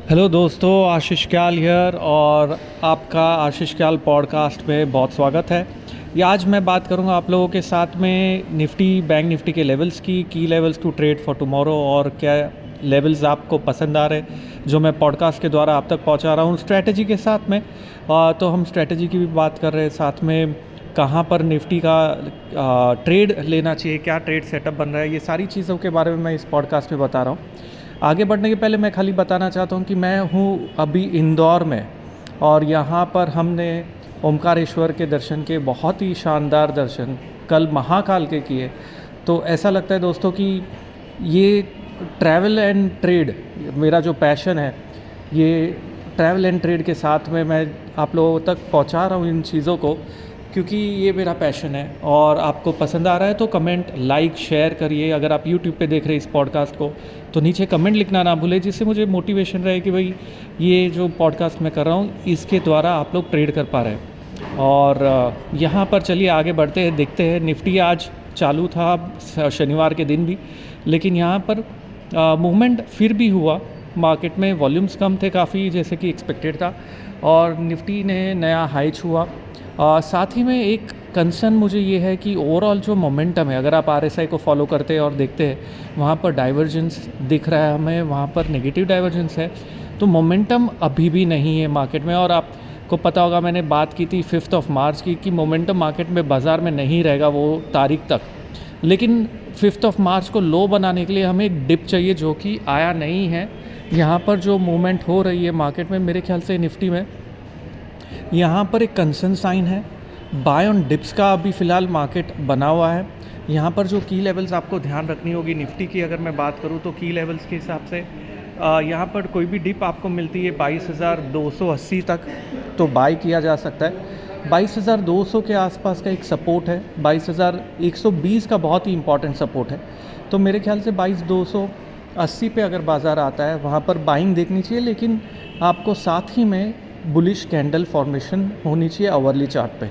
Hello दोस्तों, आशीष क्याल here और आपका आशीष क्याल पॉडकास्ट में बहुत स्वागत है। ये आज मैं बात करूंगा आप लोगों के साथ में निफ्टी बैंक निफ्टी के लेवल्स की levels to trade for tomorrow और क्या लेवल्स आपको पसंद आ रहे जो मैं पॉडकास्ट के द्वारा आप तक पहुंचा रहा हूं स्ट्रैटेजी के साथ में। तो हम स्ट्रैटेजी की भी बात कर रहे हैं, साथ में कहाँ पर निफ्टी का ट्रेड लेना चाहिए, क्या ट्रेड सेटअप बन रहा है, ये सारी चीज़ों के बारे में मैं इस पॉडकास्ट में बता रहा हूँ। आगे बढ़ने के पहले मैं खाली बताना चाहता हूँ कि मैं हूँ अभी इंदौर में और यहाँ पर हमने ओमकारेश्वर के दर्शन के बहुत ही शानदार दर्शन कल महाकाल के किए। तो ऐसा लगता है दोस्तों कि ये ट्रैवल एंड ट्रेड मेरा जो पैशन है, ये ट्रैवल एंड ट्रेड के साथ में मैं आप लोगों तक पहुँचा रहा हूँ इन चीज़ों को, क्योंकि ये मेरा पैशन है। और आपको पसंद आ रहा है तो कमेंट लाइक शेयर करिए। अगर आप यूट्यूब पे देख रहे हैं इस पॉडकास्ट को तो नीचे कमेंट लिखना ना भूलें, जिससे मुझे मोटिवेशन रहे कि भाई ये जो पॉडकास्ट मैं कर रहा हूँ इसके द्वारा आप लोग ट्रेड कर पा रहे हैं। और यहाँ पर चलिए आगे बढ़ते हैं, देखते हैं। निफ्टी आज चालू था शनिवार के दिन भी, लेकिन यहाँ पर मूवमेंट फिर भी हुआ। मार्केट में वॉल्यूम्स कम थे काफ़ी, जैसे कि एक्सपेक्टेड था, और निफ्टी ने नया हाई छुआ। साथ ही में एक कंसर्न मुझे ये है कि ओवरऑल जो मोमेंटम है, अगर आप आरएसआई को फॉलो करते हैं और देखते हैं, वहाँ पर डाइवर्जेंस दिख रहा है हमें, वहाँ पर नेगेटिव डाइवर्जेंस है। तो मोमेंटम अभी भी नहीं है मार्केट में। और आपको पता होगा मैंने बात की थी 5 मार्च की कि मोमेंटम मार्केट में बाज़ार में नहीं रहेगा वो तारीख तक, लेकिन 5 मार्च को लो बनाने के लिए हमें एक डिप चाहिए जो कि आया नहीं है। यहाँ पर जो मूवमेंट हो रही है मार्केट में, मेरे ख्याल से निफ्टी में यहाँ पर एक कंसर्न साइन है। बाय ऑन डिप्स का अभी फ़िलहाल मार्केट बना हुआ है। यहाँ पर जो की लेवल्स आपको ध्यान रखनी होगी निफ्टी की, अगर मैं बात करूँ तो की लेवल्स के हिसाब से यहाँ पर कोई भी डिप आपको मिलती है 22,280 तक तो बाय किया जा सकता है। 22,200 के आसपास का एक सपोर्ट है, 22,120 का बहुत ही इंपॉर्टेंट सपोर्ट है। तो मेरे ख्याल से 22,280 पे अगर बाज़ार आता है वहाँ पर बाइंग देखनी चाहिए, लेकिन आपको साथ ही में बुलिश कैंडल फॉर्मेशन होनी चाहिए आवरली चार्ट पे।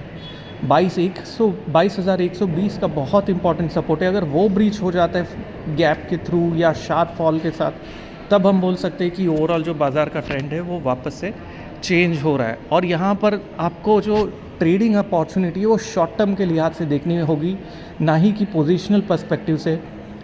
22,120 का बहुत इंपॉर्टेंट सपोर्ट है। अगर वो ब्रीच हो जाता है गैप के थ्रू या शार्प फॉल के साथ, तब हम बोल सकते हैं कि ओवरऑल जो बाज़ार का ट्रेंड है वो वापस से चेंज हो रहा है। और यहाँ पर आपको जो ट्रेडिंग अपॉर्चुनिटी है वो शॉर्ट टर्म के लिहाज से देखनी होगी, ना ही कि पोजिशनल पर्सपेक्टिव से।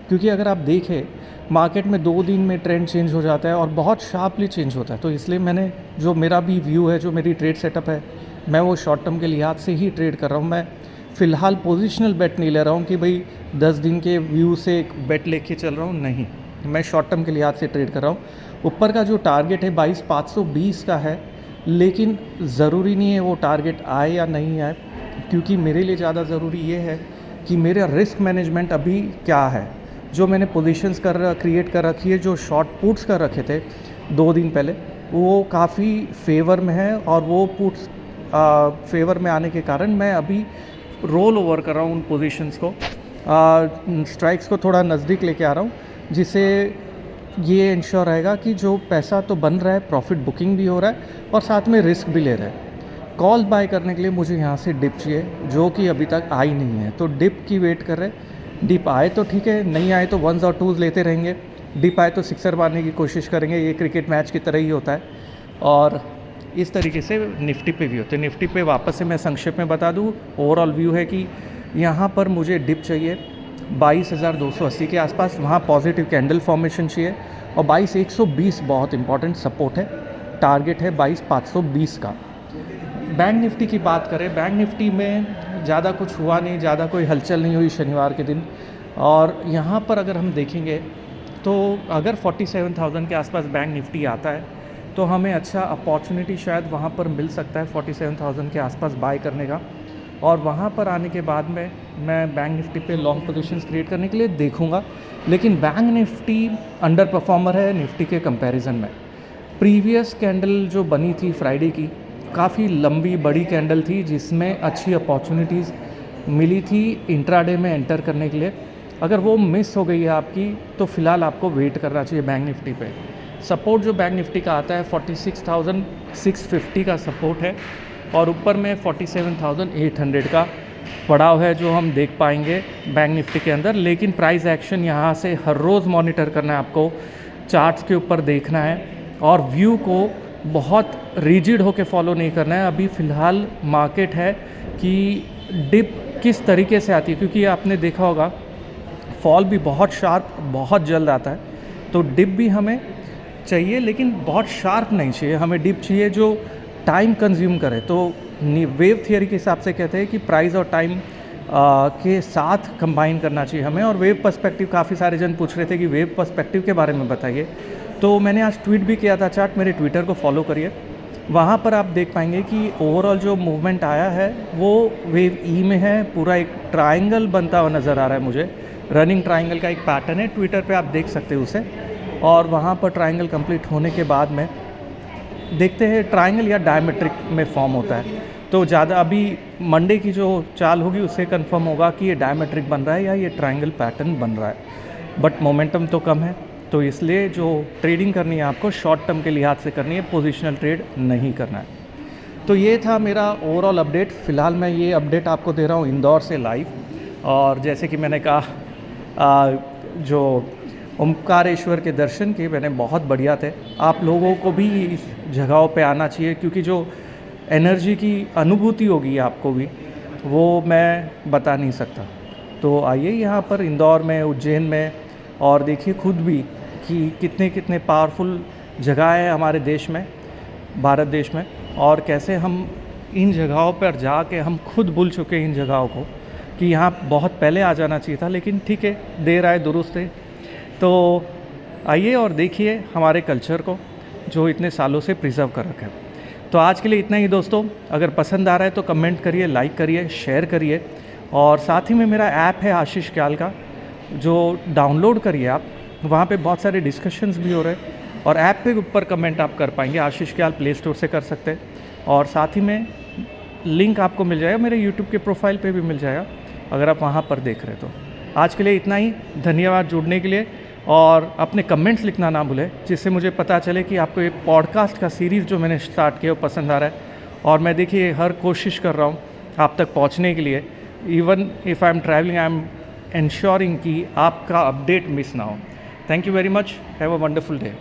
क्योंकि अगर आप देखें मार्केट में 2 दिन में ट्रेंड चेंज हो जाता है और बहुत शार्पली चेंज होता है। तो इसलिए मैंने जो मेरा भी व्यू है, जो मेरी ट्रेड सेटअप है, मैं वो शॉर्ट टर्म के लिहाज से ही ट्रेड कर रहा हूँ। मैं फ़िलहाल पोजिशनल बेट नहीं ले रहा हूँ कि भाई 10 दिन के व्यू से एक बेट लेके चल रहा हूँ, नहीं, मैं शॉर्ट टर्म के लिहाज से ट्रेड कर रहा हूँ। ऊपर का जो टारगेट है 22,520 का है, लेकिन ज़रूरी नहीं है वो टारगेट आए या नहीं आए, क्योंकि मेरे लिए ज़्यादा ज़रूरी ये है कि मेरा रिस्क मैनेजमेंट अभी क्या है। जो मैंने पोजीशंस क्रिएट कर रखी है, जो शॉर्ट पुट्स कर रखे थे 2 दिन पहले, वो काफ़ी फेवर में है। और वो पुट्स फेवर में आने के कारण मैं अभी रोल ओवर कर रहा हूँ उन पोजीशंस को, स्ट्राइक्स को थोड़ा नज़दीक लेके आ रहा हूँ, जिससे ये इंश्योर रहेगा कि जो पैसा तो बन रहा है, प्रॉफिट बुकिंग भी हो रहा है और साथ में रिस्क भी ले रहा है। कॉल बाय करने के लिए मुझे यहाँ से डिप चाहिए, जो कि अभी तक आई नहीं है। तो डिप की वेट कर रहे हैं। डिप आए तो ठीक है, नहीं आए तो 1s और 2s लेते रहेंगे। डिप आए तो सिक्सर मारने की कोशिश करेंगे, ये क्रिकेट मैच की तरह ही होता है। और इस तरीके से निफ्टी पे भी होते हैं। निफ्टी पे वापस से मैं संक्षेप में बता दूं, ओवरऑल व्यू है कि यहाँ पर मुझे डिप चाहिए 22,280 के आसपास, वहाँ पॉजिटिव कैंडल फॉर्मेशन चाहिए। और 22,120 बहुत इंपॉर्टेंट सपोर्ट है, टारगेट है 22,520 का। बैंक निफ्टी की बात करें, बैंक निफ्टी में ज़्यादा कुछ हुआ नहीं, ज़्यादा कोई हलचल नहीं हुई शनिवार के दिन। और यहाँ पर अगर हम देखेंगे तो अगर 47,000 के आसपास बैंक निफ्टी आता है तो हमें अच्छा अपॉर्चुनिटी शायद वहाँ पर मिल सकता है 47,000 के आसपास बाय करने का। और वहाँ पर आने के बाद में मैं बैंक निफ्टी पे लॉन्ग पोजीशंस क्रिएट करने के लिए देखूँगा। लेकिन बैंक निफ्टी अंडर परफॉर्मर है निफ्टी के कंपैरिजन में। प्रीवियस कैंडल जो बनी थी फ्राइडे की, काफ़ी लंबी बड़ी कैंडल थी, जिसमें अच्छी अपॉर्चुनिटीज़ मिली थी इंट्राडे में एंटर करने के लिए। अगर वो मिस हो गई है आपकी तो फ़िलहाल आपको वेट करना चाहिए बैंक निफ्टी पे। सपोर्ट जो बैंक निफ्टी का आता है 46,650 का सपोर्ट है, और ऊपर में 47,800 का पड़ाव है जो हम देख पाएंगे बैंक निफ्टी के अंदर। लेकिन प्राइस एक्शन यहाँ से हर रोज़ मॉनिटर करना है आपको, चार्ट्स के ऊपर देखना है। और व्यू को बहुत रिजिड होके फॉलो नहीं करना है। अभी फ़िलहाल मार्केट है कि डिप किस तरीके से आती है, क्योंकि आपने देखा होगा फॉल भी बहुत शार्प बहुत जल्द आता है, तो डिप भी हमें चाहिए लेकिन बहुत शार्प नहीं चाहिए, हमें डिप चाहिए जो टाइम कंज्यूम करे। तो वेव थियरी के हिसाब से कहते हैं कि प्राइस और टाइम के साथ कंबाइन करना चाहिए हमें। और वेव पर्सपेक्टिव, काफ़ी सारे जन पूछ रहे थे कि वेव पर्सपेक्टिव के बारे में बताइए, तो मैंने आज ट्वीट भी किया था चार्ट, मेरे ट्विटर को फॉलो करिए, वहाँ पर आप देख पाएंगे कि ओवरऑल जो मूवमेंट आया है वो वेव ई में है, पूरा एक ट्रायंगल बनता हुआ नज़र आ रहा है मुझे, रनिंग ट्रायंगल का एक पैटर्न है, ट्विटर पे आप देख सकते हो उसे। और वहाँ पर ट्रायंगल कंप्लीट होने के बाद में देखते हैं ट्रायंगल या डायमेट्रिक में फॉर्म होता है, तो ज़्यादा अभी मंडे की जो चाल होगी उससे कंफर्म होगा कि ये डायमेट्रिक बन रहा है या ये ट्रायंगल पैटर्न बन रहा है। बट मोमेंटम तो कम है, तो इसलिए जो ट्रेडिंग करनी है आपको शॉर्ट टर्म के लिहाज से करनी है, पोजिशनल ट्रेड नहीं करना है। तो ये था मेरा ओवरऑल अपडेट। फ़िलहाल मैं ये अपडेट आपको दे रहा हूँ इंदौर से लाइव। और जैसे कि मैंने कहा जो ओमकारेश्वर के दर्शन किए मैंने बहुत बढ़िया थे। आप लोगों को भी इस जगहों पे आना चाहिए, क्योंकि जो एनर्जी की अनुभूति होगी आपको भी, वो मैं बता नहीं सकता। तो आइए यहाँ पर इंदौर में, उज्जैन में, और देखिए खुद भी कि कितने कितने पावरफुल जगह है हमारे देश में, भारत देश में, और कैसे हम इन जगहों पर जाके हम खुद भूल चुके हैं इन जगहों को, कि यहाँ बहुत पहले आ जाना चाहिए था, लेकिन ठीक है, देर आए दुरुस्त है। तो आइए और देखिए हमारे कल्चर को जो इतने सालों से प्रिजर्व कर रखा है। तो आज के लिए इतना ही दोस्तों। अगर पसंद आ रहा है तो कमेंट करिए, लाइक करिए, शेयर करिए, और साथ ही में मेरा ऐप है आशीष क्याल का, जो डाउनलोड करिए आप, वहाँ पे बहुत सारे डिस्कशंस भी हो रहे हैं, और ऐप पे ऊपर कमेंट आप कर पाएंगे। आशीष क्याल प्ले स्टोर से कर सकते हैं, और साथ ही में लिंक आपको मिल जाएगा मेरे यूट्यूब के प्रोफाइल पे भी मिल जाएगा, अगर आप वहाँ पर देख रहे तो। आज के लिए इतना ही, धन्यवाद जुड़ने के लिए, और अपने कमेंट्स लिखना ना भूलें, जिससे मुझे पता चले कि आपको ये पॉडकास्ट का सीरीज़ जो मैंने स्टार्ट किया वो पसंद आ रहा है। और मैं देखिए हर कोशिश कर रहा हूँ आप तक पहुँचने के लिए, even if I am travelling, I am ensuring कि आपका अपडेट मिस ना हो। Thank you very much, have a wonderful day.